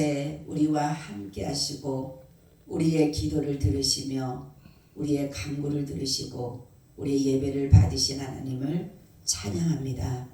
이곳에 우리와 함께 하시고 우리의 기도를 들으시며 우리의 간구를 들으시고 우리의 예배를 받으신 하나님을 찬양합니다.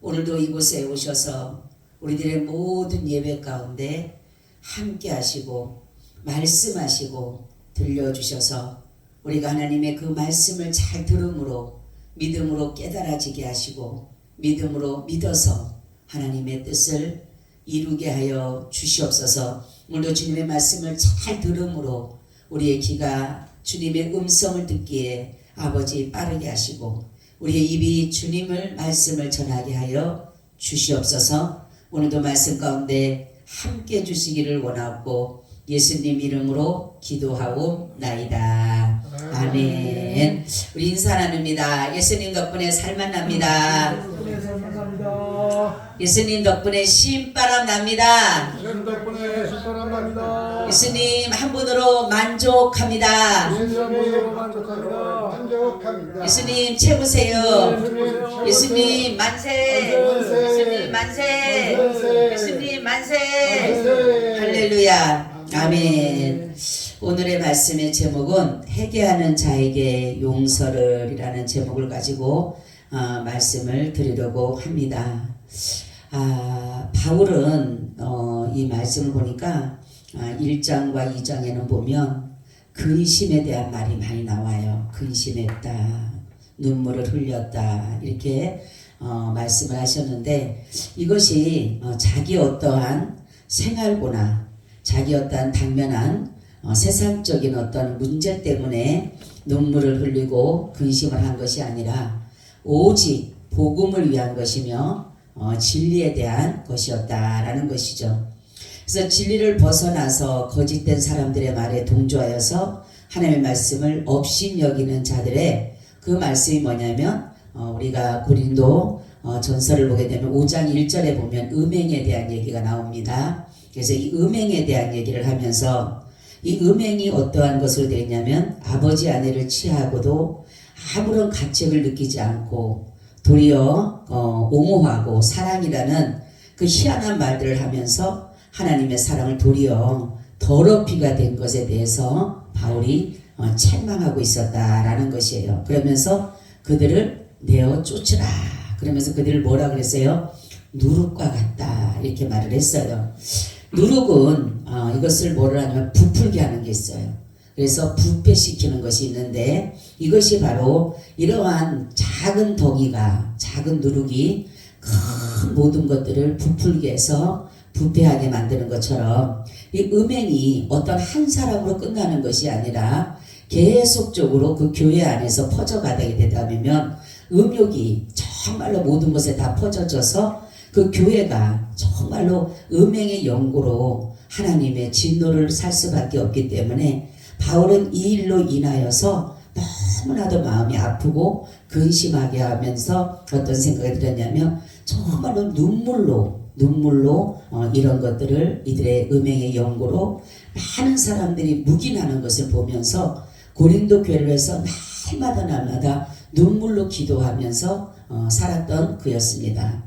오늘도 이곳에 오셔서 우리들의 모든 예배 가운데 함께 하시고 말씀하시고 들려주셔서 우리가 하나님의 그 말씀을 잘 들음으로 믿음으로 깨달아지게 하시고 믿음으로 믿어서 하나님의 뜻을 이루게 하여 주시옵소서. 오늘도 주님의 말씀을 잘 들음으로 우리의 귀가 주님의 음성을 듣기에 아버지 빠르게 하시고 우리의 입이 주님을 말씀을 전하게 하여 주시옵소서. 오늘도 말씀 가운데 함께 해주시기를 원하고 예수님 이름으로 기도하옵나이다. 아멘. 우리 인사 나눕니다. 예수님 덕분에 살만 납니다. 예수님 덕분에 신바람 납니다. 예수님 덕분에 신바람 납니다. 예수님 한 분으로 만족합니다. 예수님 한 분으로 만족합니다. 예수님 최고세요. 예수님 만세. 예수님 만세. 예수님 만세. 할렐루야. 아멘. 오늘의 말씀의 제목은 회개하는 자에게 용서를 이라는 제목을 가지고 말씀을 드리려고 합니다. 바울은 이 말씀을 보니까 1장과 2장에는 보면 근심에 대한 말이 많이 나와요. 근심했다, 눈물을 흘렸다 이렇게 말씀을 하셨는데 이것이 자기 어떠한 생활고나 자기 어떠한 당면한 세상적인 어떤 문제 때문에 눈물을 흘리고 근심을 한 것이 아니라 오직 복음을 위한 것이며 진리에 대한 것이었다라는 것이죠. 그래서 진리를 벗어나서 거짓된 사람들의 말에 동조하여서 하나님의 말씀을 업신여기는 자들의 그 말씀이 뭐냐면 우리가 고린도 전서를 보게 되면 5장 1절에 보면 음행에 대한 얘기가 나옵니다. 그래서 이 음행에 대한 얘기를 하면서 이 음행이 어떠한 것으로 되어 있냐면 아버지 아내를 취하고도 아무런 가책을 느끼지 않고 도리어 옹호하고 사랑이라는 그 희한한 말들을 하면서 하나님의 사랑을 도리어 더럽히가 된 것에 대해서 바울이 책망하고 있었다라는 것이에요. 그러면서 그들을 내어 쫓으라. 그러면서 그들을 뭐라 그랬어요? 누룩과 같다 이렇게 말을 했어요. 누룩은 이것을 뭐를 하냐면 부풀게 하는 게 있어요. 그래서 부패시키는 것이 있는데 이것이 바로 이러한 작은 덩이가 작은 누룩이 큰 모든 것들을 부풀게 해서 부패하게 만드는 것처럼 이 음행이 어떤 한 사람으로 끝나는 것이 아니라 계속적으로 그 교회 안에서 퍼져가게 되다 보면 음욕이 정말로 모든 것에 다 퍼져져서 그 교회가 정말로 음행의 연고로 하나님의 진노를 살 수밖에 없기 때문에 바울은 이 일로 인하여서 너무나도 마음이 아프고 근심하게 하면서 어떤 생각이 들었냐면 정말로 눈물로 이런 것들을 이들의 음행의 연고로 많은 사람들이 묵인하는 것을 보면서 고린도 교회를 해서 날마다 눈물로 기도하면서 살았던 그였습니다.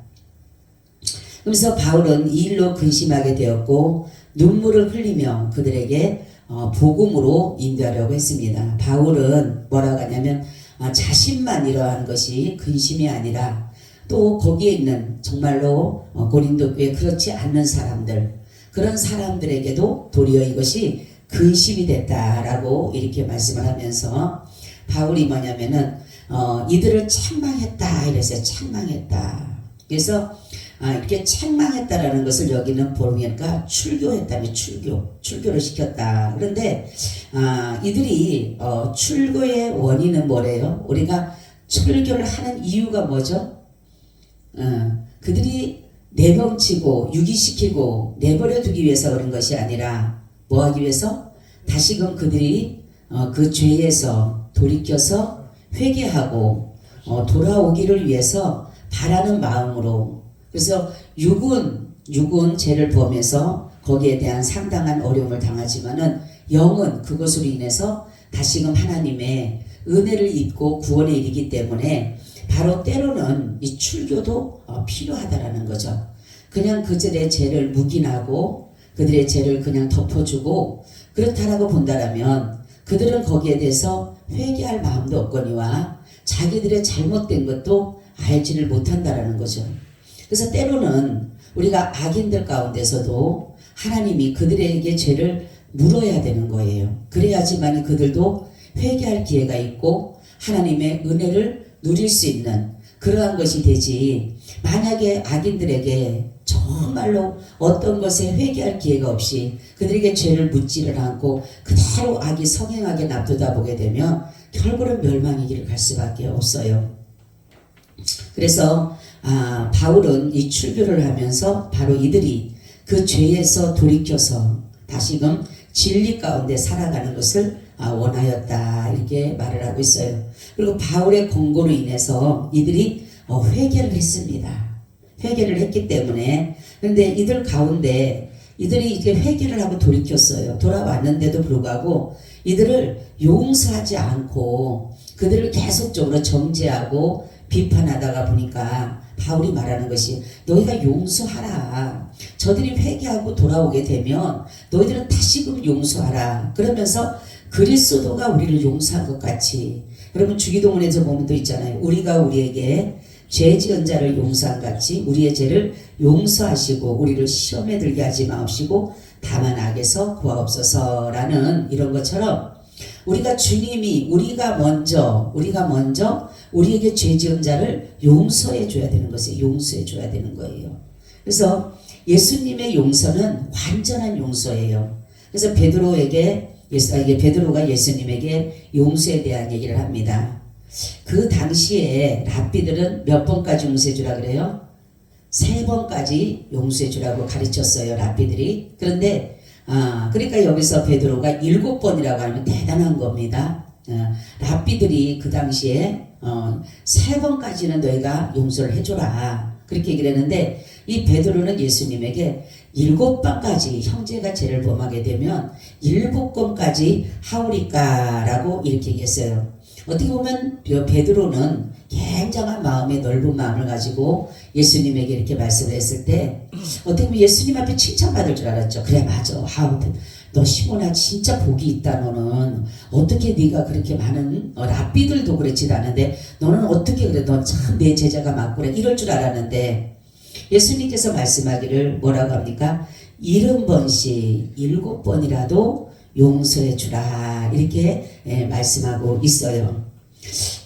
그래서 바울은 이 일로 근심하게 되었고 눈물을 흘리며 그들에게 복음으로 인도하려고 했습니다. 바울은 뭐라고 하냐면 자신만 이러한 것이 근심이 아니라 또 거기에 있는 정말로 고린도 교회 그렇지 않는 사람들 그런 사람들에게도 도리어 이것이 근심이 됐다라고 이렇게 말씀을 하면서 바울이 뭐냐면은 이들을 책망했다 이랬어요. 책망했다. 그래서 이렇게 책망했다라는 것을 여기는 보니까 출교했다며 출교를 시켰다. 그런데 이들이 출교의 원인은 뭐래요? 우리가 출교를 하는 이유가 뭐죠? 그들이 내범치고 유기시키고 내버려두기 위해서 그런 것이 아니라 뭐 하기 위해서? 다시금 그들이 그 죄에서 돌이켜서 회개하고 돌아오기를 위해서 바라는 마음으로. 그래서 육은 죄를 범해서 거기에 대한 상당한 어려움을 당하지만은 영은 그것으로 인해서 다시금 하나님의 은혜를 입고 구원에 이르기 때문에 바로 때로는 이 출교도 필요하다라는 거죠. 그냥 그들의 죄를 묵인하고 그들의 죄를 그냥 덮어주고 그렇다라고 본다라면 그들은 거기에 대해서 회개할 마음도 없거니와 자기들의 잘못된 것도 알지를 못한다라는 거죠. 그래서 때로는 우리가 악인들 가운데서도 하나님이 그들에게 죄를 물어야 되는 거예요. 그래야지만 그들도 회개할 기회가 있고 하나님의 은혜를 누릴 수 있는 그러한 것이 되지, 만약에 악인들에게 정말로 어떤 것에 회개할 기회가 없이 그들에게 죄를 묻지를 않고 그대로 악이 성행하게 놔두다 보게 되면 결국은 멸망의 길을 갈 수밖에 없어요. 그래서 바울은 이 출교를 하면서 바로 이들이 그 죄에서 돌이켜서 다시금 진리 가운데 살아가는 것을 원하였다, 이렇게 말을 하고 있어요. 그리고 바울의 권고로 인해서 이들이 회개를 했습니다. 회개를 했기 때문에, 그런데 이들 가운데 이들이 이제 회개를 하고 돌이켰어요. 돌아왔는데도 불구하고 이들을 용서하지 않고 그들을 계속적으로 정죄하고 비판하다가 보니까 바울이 말하는 것이, 너희가 용서하라. 저들이 회개하고 돌아오게 되면 너희들은 다시금 용서하라. 그러면서 그리스도가 우리를 용서한 것 같이, 여러분 주기도문에서 보면 또 있잖아요. 우리가 우리에게 죄 지은 자를 용서한 같이 우리의 죄를 용서하시고 우리를 시험에 들게 하지 마옵시고 다만 악에서 구하옵소서라는 이런 것처럼, 우리가 주님이 우리가 먼저 우리에게 죄 지은 자를 용서해 줘야 되는 것을 용서해 줘야 되는 거예요. 그래서 예수님의 용서는 완전한 용서예요. 그래서 베드로가 예수님에게 용서에 대한 얘기를 합니다. 그 당시에 랍비들은 몇 번까지 용서해 주라 그래요? 3번까지 용서해 주라고 가르쳤어요, 랍비들이. 그런데 그러니까 여기서 베드로가 7번이라고 하면 대단한 겁니다. 랍비들이 그 당시에 3번까지는 너희가 용서를 해줘라, 그렇게 얘기를 했는데, 이 베드로는 예수님에게 7번까지 형제가 죄를 범하게 되면 7번까지 하오리까라고 이렇게 얘기했어요. 어떻게 보면 베드로는 굉장한 마음의 넓은 마음을 가지고 예수님에게 이렇게 말씀을 했을 때 어떻게 보면 예수님 앞에 칭찬받을 줄 알았죠. 그래, 맞아. 너 시몬아 진짜 복이 있다. 너는 어떻게 네가 그렇게 많은 랍비들도 그렇지도 않은데 너는 어떻게 그래, 너 참 내 제자가 맞구나, 이럴 줄 알았는데 예수님께서 말씀하기를 뭐라고 합니까? 70번씩 7번이라도 용서해 주라, 이렇게 말씀하고 있어요.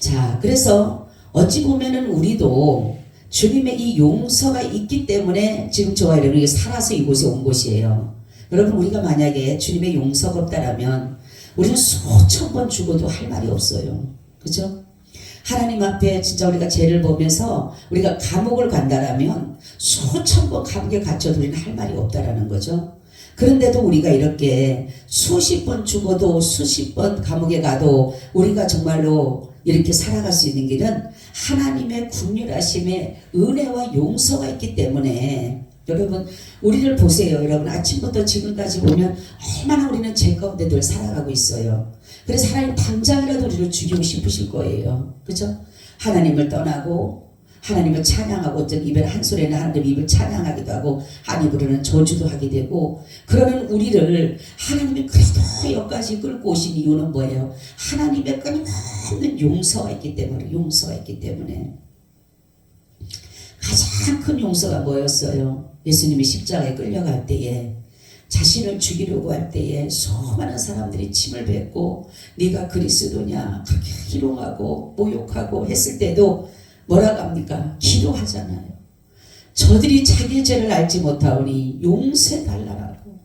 자, 그래서 어찌 보면은 우리도 주님의 이 용서가 있기 때문에 지금 저와 여러분이 살아서 이곳에 온 곳이에요. 여러분, 우리가 만약에 주님의 용서가 없다라면 우리는 수천 번 죽어도 할 말이 없어요. 그렇죠? 하나님 앞에 진짜 우리가 죄를 보면서 우리가 감옥을 간다라면 수천 번 감옥에 갇혀도 우리는 할 말이 없다라는 거죠. 그런데도 우리가 이렇게 수십 번 죽어도 수십 번 감옥에 가도 우리가 정말로 이렇게 살아갈 수 있는 길은 하나님의 긍휼하심의 은혜와 용서가 있기 때문에, 여러분 우리를 보세요. 여러분 아침부터 지금까지 보면 얼마나 우리는 죄 가운데 늘 살아가고 있어요. 그래서 하나님 당장이라도 우리를 죽이고 싶으실 거예요. 그렇죠? 하나님을 떠나고 하나님을 찬양하고, 어떤 입에 한 소리는 하나님 입을 찬양하기도 하고 한 입으로는 저주도 하게 되고, 그러는 우리를 하나님이 그래도 여기까지 끌고 오신 이유는 뭐예요? 하나님의 끊임없는 용서가 있기 때문에. 가장 큰 용서가 뭐였어요? 예수님이 십자가에 끌려갈 때에 자신을 죽이려고 할 때에 수많은 사람들이 침을 뱉고 네가 그리스도냐 그렇게 희롱하고 모욕하고 했을 때도 뭐라고 합니까? 기도하잖아요. 저들이 자기의 죄를 알지 못하오니 용서해달라고.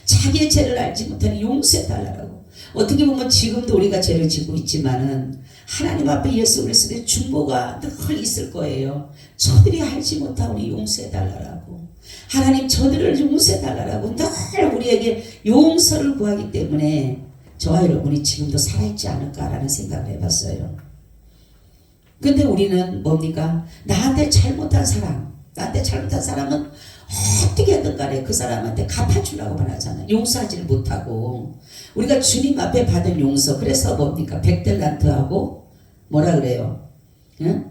자기의 죄를 알지 못하니 용서해달라고. 어떻게 보면 지금도 우리가 죄를 짓고 있지만은 하나님 앞에 예수 그리스도의 중보가 늘 있을 거예요. 저들이 알지 못하오니 용서해달라고. 하나님 저들을 용서해달라고 늘 우리에게 용서를 구하기 때문에 저와 여러분이 지금도 살아있지 않을까라는 생각을 해봤어요. 근데 우리는 뭡니까? 나한테 잘못한 사람은 어떻게든 간에 그 사람한테 갚아주려고만 하잖아요. 용서하지를 못하고. 우리가 주님 앞에 받은 용서, 그래서 뭡니까? 100달란트하고 뭐라 그래요? 응?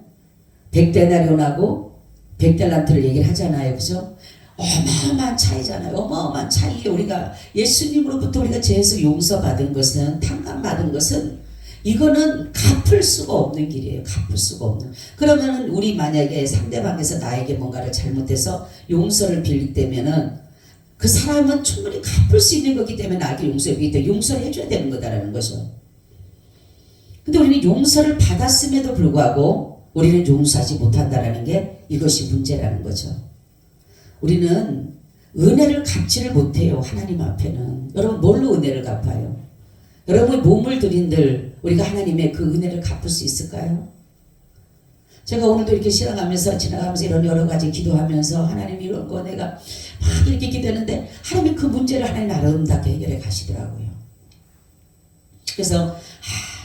100데나리온하고 100달란트를 얘기를 하잖아요. 그죠? 어마어마한 차이잖아요. 어마어마한 차이에 우리가 예수님으로부터 우리가 죄에서 용서받은 것은, 탕감받은 것은 이거는 갚을 수가 없는 길이에요. 갚을 수가 없는. 그러면은 우리 만약에 상대방에서 나에게 뭔가를 잘못해서 용서를 빌릴 때면은 그 사람은 충분히 갚을 수 있는 거기 때문에 나에게 용서하기 때문에 용서를 해줘야 되는 거다라는 거죠. 근데 우리는 용서를 받았음에도 불구하고 우리는 용서하지 못한다라는 게 이것이 문제라는 거죠. 우리는 은혜를 갚지를 못해요. 하나님 앞에는. 여러분 뭘로 은혜를 갚아요? 여러분 몸을 들인들 우리가 하나님의 그 은혜를 갚을 수 있을까요? 제가 오늘도 이렇게 지나가면서 이런 여러 가지 기도하면서 하나님 이런 거 내가 막 이렇게 기도했는데 하나님이 그 문제를 하나님 아름답게 해결해 가시더라고요. 그래서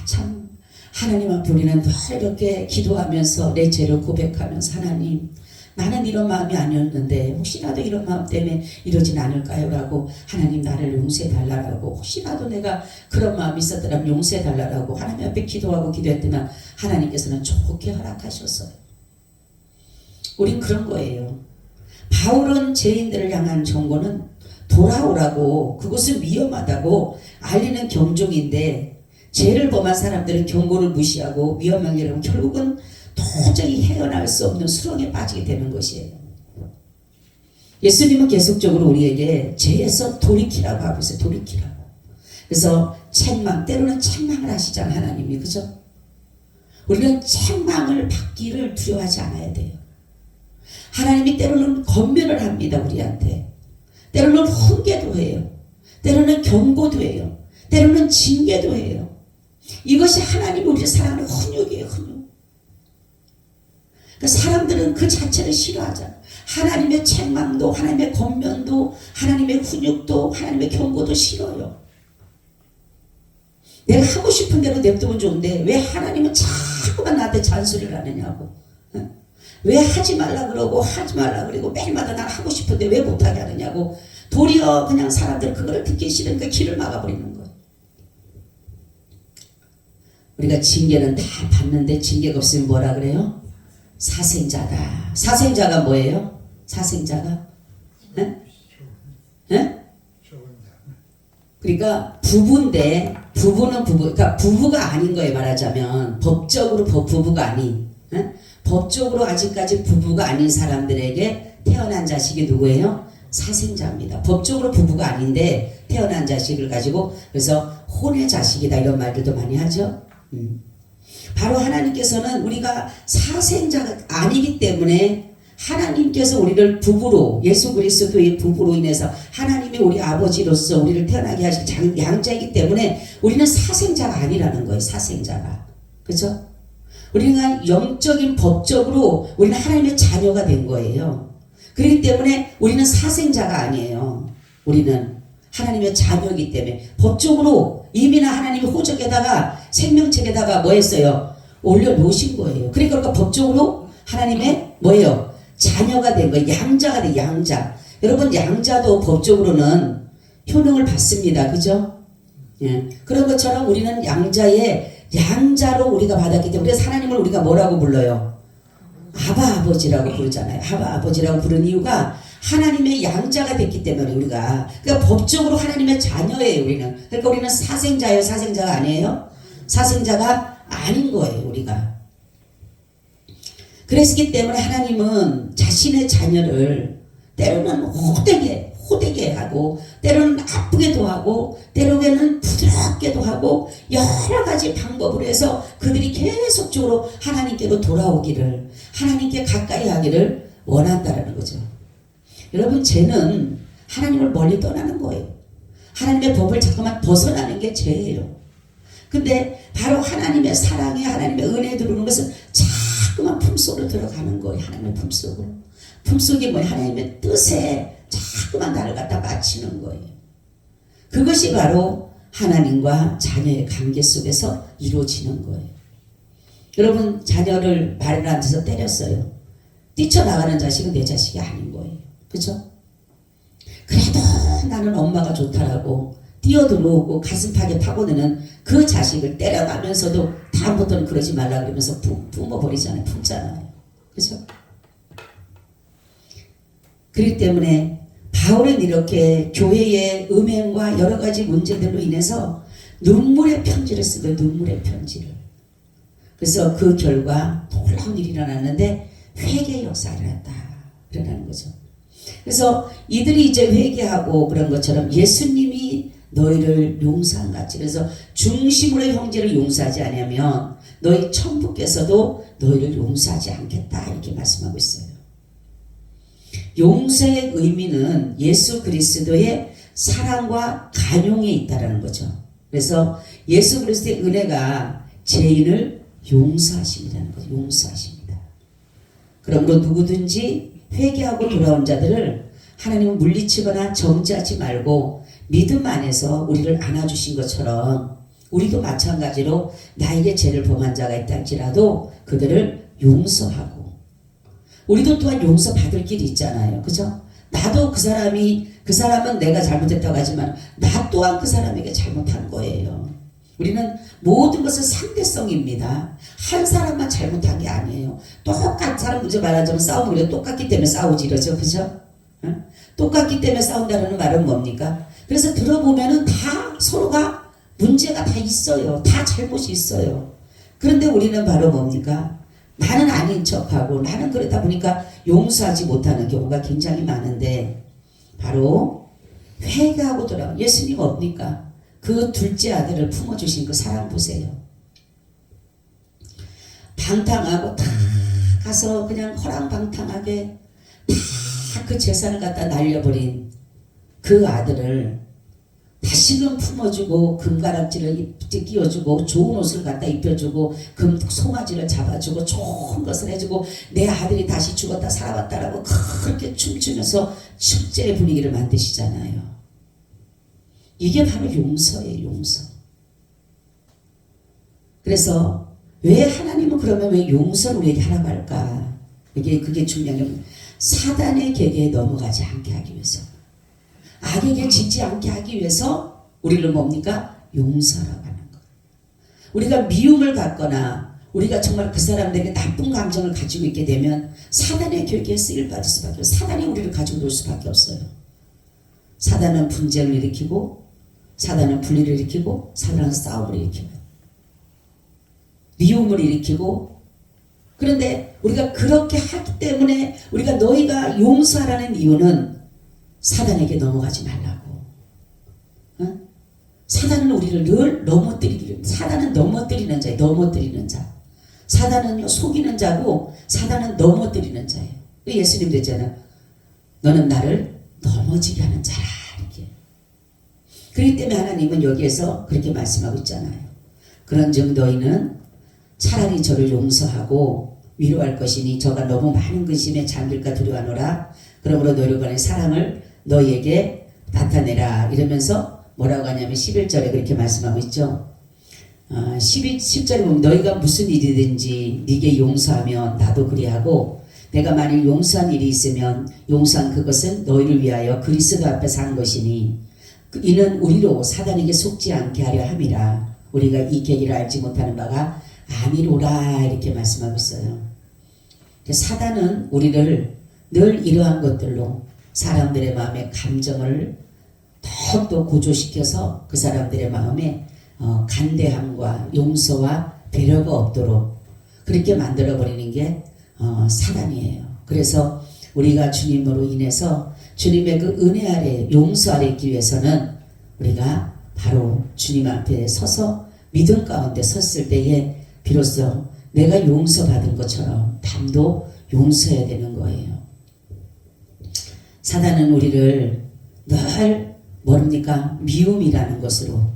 참 하나님 앞에 우리는 늘 이렇게 기도하면서 내 죄를 고백하면서 하나님 나는 이런 마음이 아니었는데 혹시라도 이런 마음 때문에 이러진 않을까요? 라고 하나님 나를 용서해 달라고 혹시라도 내가 그런 마음이 있었더라면 용서해 달라고 하나님 앞에 기도하고 기도했더니 하나님께서는 좋게 허락하셨어요. 우린 그런 거예요. 바울은 죄인들을 향한 경고는 돌아오라고 그것은 위험하다고 알리는 경종인데 죄를 범한 사람들은 경고를 무시하고 위험한 일은 결국은 도저히 헤어날 수 없는 수렁에 빠지게 되는 것이에요. 예수님은 계속적으로 우리에게 죄에서 돌이키라고 하고 있어요. 돌이키라고. 그래서 책망, 때로는 책망을 하시잖아요. 하나님이. 그죠? 우리는 책망을 받기를 두려워하지 않아야 돼요. 하나님이 때로는 권면을 합니다. 우리한테. 때로는 훈계도 해요. 때로는 경고도 해요. 때로는 징계도 해요. 이것이 하나님이 우리를 사랑하는 훈육이에요. 훈육. 사람들은 그 자체를 싫어하잖아. 하나님의 책망도 하나님의 권면도 하나님의 훈육도 하나님의 경고도 싫어요. 내가 하고 싶은 대로 냅두면 좋은데 왜 하나님은 자꾸만 나한테 잔소리를 하느냐고. 왜 하지 말라 그러고 하지 말라 그러고 매일마다 난 하고 싶은데 왜 못하게 하느냐고. 도리어 그냥 사람들은 그거를 듣기 싫으니까 길을 막아버리는 거예요. 우리가 징계는 다 받는데 징계가 없으면 뭐라 그래요? 사생자다. 사생자가 뭐예요? 사생자가? 네? 네? 그러니까 부부인데 부부는 부부, 그러니까 부부가 아닌 거예요. 말하자면 법적으로 부부가 아닌, 네? 법적으로 아직까지 부부가 아닌 사람들에게 태어난 자식이 누구예요? 사생자입니다. 법적으로 부부가 아닌데 태어난 자식을 가지고 그래서 혼의 자식이다 이런 말들도 많이 하죠. 바로 하나님께서는 우리가 사생자가 아니기 때문에 하나님께서 우리를 부부로 예수 그리스도의 부부로 인해서 하나님이 우리 아버지로서 우리를 태어나게 하신 양자이기 때문에 우리는 사생자가 아니라는 거예요. 사생자가. 그렇죠? 우리가 영적인 법적으로 우리는 하나님의 자녀가 된 거예요. 그렇기 때문에 우리는 사생자가 아니에요. 우리는 하나님의 자녀이기 때문에 법적으로 이미나 하나님의 호적에다가 생명책에다가 뭐 했어요? 올려놓으신 거예요. 그러니까 법적으로 하나님의 뭐예요? 자녀가 된 거예요. 양자가 돼. 양자. 여러분 양자도 법적으로는 효능을 받습니다. 그죠? 예. 그런 것처럼 우리는 양자로 우리가 받았기 때문에 하나님을 우리가 뭐라고 불러요? 아바 아버지라고 부르잖아요. 아바 아버지라고 부르는 이유가 하나님의 양자가 됐기 때문에 우리가 그러니까 법적으로 하나님의 자녀예요. 우리는. 그러니까 우리는 사생자예요. 사생자가 아니에요. 사생자가 아닌 거예요. 우리가. 그랬기 때문에 하나님은 자신의 자녀를 때로는 호되게 하고 때로는 나쁘게도 하고 때로는 부드럽게도 하고 여러 가지 방법으로 해서 그들이 계속적으로 하나님께로 돌아오기를 하나님께 가까이 하기를 원한다는 거죠. 여러분 죄는 하나님을 멀리 떠나는 거예요. 하나님의 법을 자꾸만 벗어나는 게 죄예요. 근데 바로 하나님의 사랑에 하나님의 은혜에 들어오는 것은 자꾸만 품속으로 들어가는 거예요. 하나님의 품속으로. 품속이 뭐예요? 하나님의 뜻에 자꾸만 나를 갖다 맞추는 거예요. 그것이 바로 하나님과 자녀의 관계 속에서 이루어지는 거예요. 여러분 자녀를 말을 안 돼서 때렸어요. 뛰쳐나가는 자식은 내 자식이 아닌 거예요. 그렇죠? 그래도 나는 엄마가 좋다라고 뛰어들어오고 가슴팍에 파고드는 그 자식을 때려가면서도 다음부터는 그러지 말라 그러면서 품어버리잖아요. 품잖아요. 그렇죠? 그렇기 때문에 바울은 이렇게 교회의 음행과 여러 가지 문제들로 인해서 눈물의 편지를 쓰고 눈물의 편지를. 그래서 그 결과 놀라운 일이 일어났는데 회개 역사가 일어나는 거죠. 그래서 이들이 이제 회개하고 그런 것처럼 예수님이 너희를 용서한 같이, 그래서 중심으로 형제를 용서하지 않으면 너희 천부께서도 너희를 용서하지 않겠다 이렇게 말씀하고 있어요. 용서의 의미는 예수 그리스도의 사랑과 간용에 있다라는 거죠. 그래서 예수 그리스도의 은혜가 죄인을 용서하심이라는 거죠. 용서하십니다. 그러므로 누구든지 회개하고 돌아온 자들을 하나님은 물리치거나 정죄하지 말고 믿음 안에서 우리를 안아주신 것처럼 우리도 마찬가지로 나에게 죄를 범한 자가 있다 할지라도 그들을 용서하고, 우리도 또한 용서받을 길이 있잖아요. 그죠? 나도 그 사람은 내가 잘못했다고 하지만 나 또한 그 사람에게 잘못한 거예요. 우리는 모든 것은 상대성입니다. 한 사람만 잘못한 게 아니에요. 똑같은 사람, 문제 말하자면 싸우면 우리가 똑같기 때문에 싸우지 이러죠. 그죠? 응? 똑같기 때문에 싸운다는 말은 뭡니까? 그래서 들어보면은 다 서로가 문제가 다 있어요. 다 잘못이 있어요. 그런데 우리는 바로 뭡니까? 나는 아닌 척하고 나는 그러다 보니까 용서하지 못하는 경우가 굉장히 많은데, 바로 회개하고 돌아온 예수님 뭡니까? 그 둘째 아들을 품어주신 그 사랑 보세요. 방탕하고 다 가서 그냥 허랑방탕하게 다 그 재산을 갖다 날려버린 그 아들을 다시금 품어주고 금가락지를 끼워주고 좋은 옷을 갖다 입혀주고 금 송아지를 잡아주고 좋은 것을 해주고 내 아들이 다시 죽었다 살아왔다라고 그렇게 춤추면서 축제의 분위기를 만드시잖아요. 이게 바로 용서예요. 용서. 그래서 왜 하나님은 그러면 왜 용서를 우리에게 하라고 할까? 그게 중요한 게 사단의 계계에 넘어가지 않게 하기 위해서, 악에게 지지 않게 하기 위해서 우리를 뭡니까? 용서라고 하는 거예요. 우리가 미움을 갖거나 우리가 정말 그 사람들에게 나쁜 감정을 가지고 있게 되면 사단의 계계에 쓰일 받을 수밖에 없어요. 사단이 우리를 가지고 놀 수밖에 없어요. 사단은 분쟁을 일으키고, 사단은 분리를 일으키고, 사단은 싸움을 일으키고, 미움을 일으키고. 그런데 우리가 그렇게 하기 때문에 우리가 너희가 용서하라는 이유는 사단에게 넘어가지 말라고. 어? 사단은 우리를 늘 넘어뜨리기를, 사단은 넘어뜨리는 자예요. 넘어뜨리는 자. 사단은요 속이는 자고 사단은 넘어뜨리는 자예요. 예수님도 했잖아요. 너는 나를 넘어지게 하는 자라 이렇게. 그렇기 때문에 하나님은 여기에서 그렇게 말씀하고 있잖아요. 그런즉 너희는 차라리 저를 용서하고 위로할 것이니 저가 너무 많은 근심에 잠길까 두려워하노라. 그러므로 노력하는 사랑을 너희에게 나타내라. 이러면서 뭐라고 하냐면 11절에 그렇게 말씀하고 있죠. 10절에 보면 너희가 무슨 일이든지 네게 용서하면 나도 그리하고 내가 만일 용서한 일이 있으면 용서한 그것은 너희를 위하여 그리스도 앞에서 한 것이니 이는 우리로 사단에게 속지 않게 하려 함이라. 우리가 이 계기를 알지 못하는 바가 아니로라 이렇게 말씀하고 있어요. 사단은 우리를 늘 이러한 것들로 사람들의 마음의 감정을 더욱더 고조시켜서 그 사람들의 마음에 간대함과 용서와 배려가 없도록 그렇게 만들어버리는 게 사단이에요. 그래서 우리가 주님으로 인해서 주님의 그 은혜 아래 용서 아래 있기 위해서는 우리가 바로 주님 앞에 서서 믿음 가운데 섰을 때에 비로소 내가 용서받은 것처럼 남도 용서해야 되는 거예요. 사단은 우리를 늘 뭡니까? 미움이라는 것으로,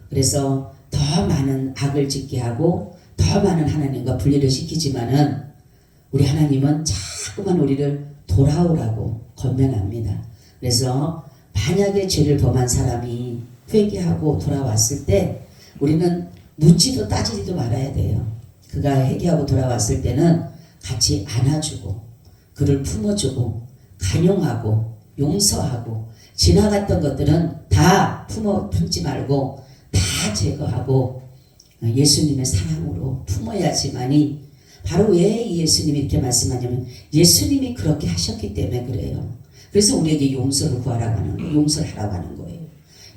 그래서 더 많은 악을 짓게 하고 더 많은 하나님과 분리를 시키지만은 우리 하나님은 자꾸만 우리를 돌아오라고 권면합니다. 그래서 만약에 죄를 범한 사람이 회개하고 돌아왔을 때 우리는 묻지도 따지지도 말아야 돼요. 그가 회개하고 돌아왔을 때는 같이 안아주고 그를 품어주고 간용하고 용서하고 지나갔던 것들은 다 품지 말고 다 제거하고 예수님의 사랑으로 품어야지만이, 바로 왜 예수님이 이렇게 말씀하냐면 예수님이 그렇게 하셨기 때문에 그래요. 그래서 우리에게 용서를 구하라고 하는 거예요. 용서를 하라고 하는 거예요.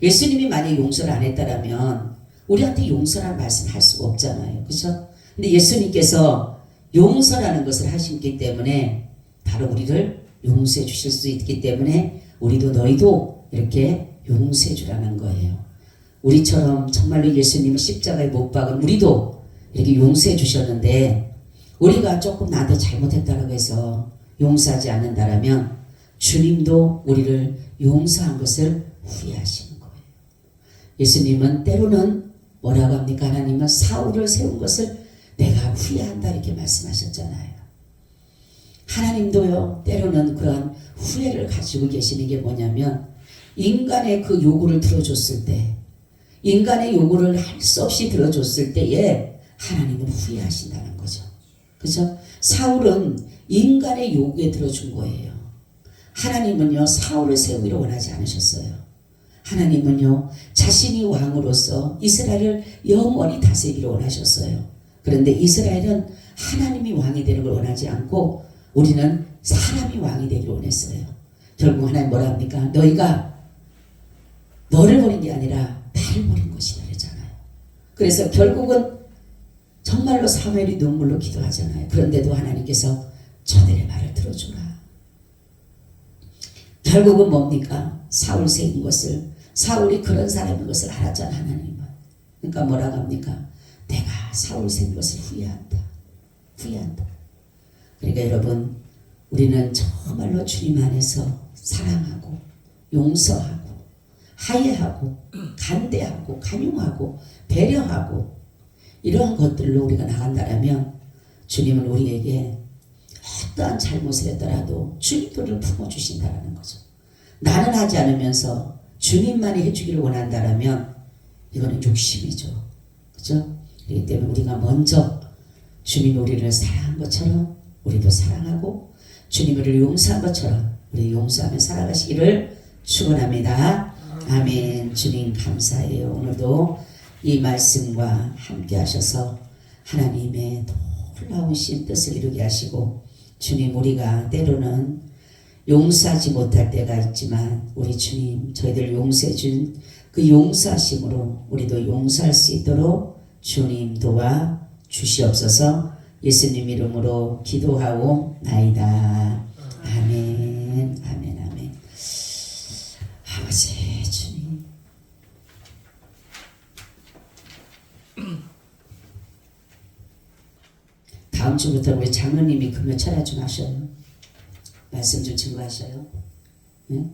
예수님이 만약 용서를 안 했다라면 우리한테 용서라는 말씀 할 수가 없잖아요. 그렇죠? 근데 예수님께서 용서라는 것을 하시기 때문에 바로 우리를 용서해 주실 수 있기 때문에 우리도 너희도 이렇게 용서해 주라는 거예요. 우리처럼 정말로 예수님을 십자가에 못 박은 우리도 이렇게 용서해 주셨는데 우리가 조금 나한테 잘못했다고 해서 용서하지 않는다라면 주님도 우리를 용서한 것을 후회하시는 거예요. 예수님은 때로는 뭐라고 합니까? 하나님은 사울을 세운 것을 내가 후회한다 이렇게 말씀하셨잖아요. 하나님도요 때로는 그러한 후회를 가지고 계시는 게 뭐냐면 인간의 그 요구를 들어줬을 때 인간의 요구를 할 수 없이 들어줬을 때에 하나님은 후회하신다는 거죠. 그죠? 사울은 인간의 요구에 들어준 거예요. 하나님은요 사울을 세우기를 원하지 않으셨어요. 하나님은요 자신이 왕으로서 이스라엘을 영원히 다스리기를 원하셨어요. 그런데 이스라엘은 하나님이 왕이 되는 걸 원하지 않고 우리는 사람이 왕이 되기를 원했어요. 결국 하나님 뭐라 합니까? 너희가 너를 버린 게 아니라 나를 버린 것이다 그랬잖아요. 그래서 결국은 정말로 사무엘이 눈물로 기도하잖아요. 그런데도 하나님께서 저들의 말을 들어주라. 결국은 뭡니까? 사울 세운 것을 사울이 그런 사람인 것을 알았잖아 하나님은. 그러니까 뭐라고 합니까? 내가 사울 세운 것을 후회한다. 후회한다. 그러니까 여러분 우리는 정말로 주님 안에서 사랑하고 용서하고 화해하고 간대하고 간용하고 배려하고 이러한 것들로 우리가 나간다면 주님은 우리에게 어떠한 잘못을 했더라도 주님도 우리를 품어주신다는 거죠. 나는 하지 않으면서 주님만이 해주기를 원한다면 이거는 욕심이죠. 그죠? 그렇기 때문에 우리가 먼저 주님이 우리를 사랑한 것처럼 우리도 사랑하고 주님이 우리를 용서한 것처럼 우리 용서하며 살아가시기를 축원합니다. 아멘. 주님 감사해요. 오늘도 이 말씀과 함께 하셔서 하나님의 놀라우신 뜻을 이루게 하시고 주님 우리가 때로는 용서하지 못할 때가 있지만 우리 주님 저희들 용서해 준 그 용서하심으로 우리도 용서할 수 있도록 주님 도와 주시옵소서. 예수님 이름으로 기도하오 나이다. 아멘. 아멘. 아멘. 아버지 주님 다음 주부터 우리 장로님이 금요 철야 좀 하셔요. 말씀 좀 증거하셔요. 네?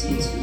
주시지.